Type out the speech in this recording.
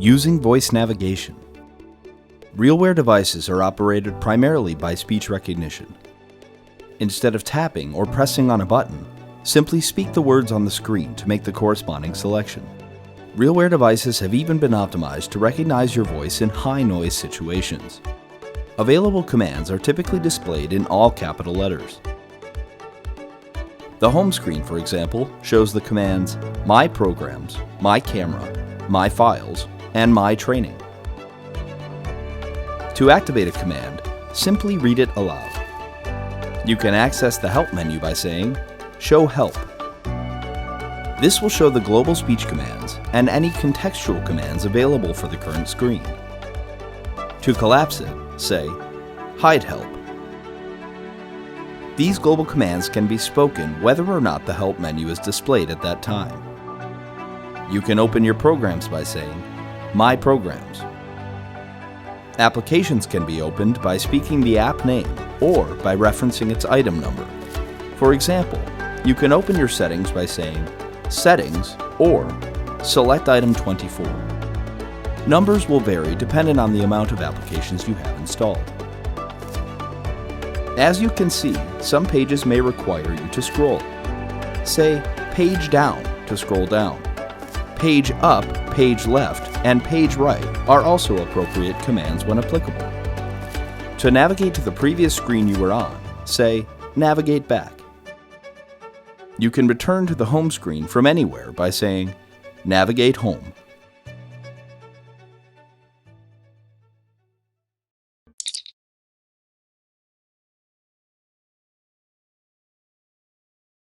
Using voice navigation. RealWear devices are operated primarily by speech recognition. Instead of tapping or pressing on a button, simply speak the words on the screen to make the corresponding selection. RealWear devices have even been optimized to recognize your voice in high-noise situations. Available commands are typically displayed in all capital letters. The home screen, for example, shows the commands My Programs, My Camera, My Files, and My Training. To activate a command, simply read it aloud. You can access the Help menu by saying, Show Help. This will show the global speech commands and any contextual commands available for the current screen. To collapse it, say, Hide Help. These global commands can be spoken whether or not the Help menu is displayed at that time. You can open your programs by saying, My Programs. Applications can be opened by speaking the app name or by referencing its item number. For example, you can open your settings by saying Settings or Select Item 24. Numbers will vary depending on the amount of applications you have installed. As you can see, some pages may require you to scroll. Say Page Down to scroll down. Page Up, Page Left, and Page Right are also appropriate commands when applicable. To navigate to the previous screen you were on, say Navigate Back. You can return to the home screen from anywhere by saying Navigate Home.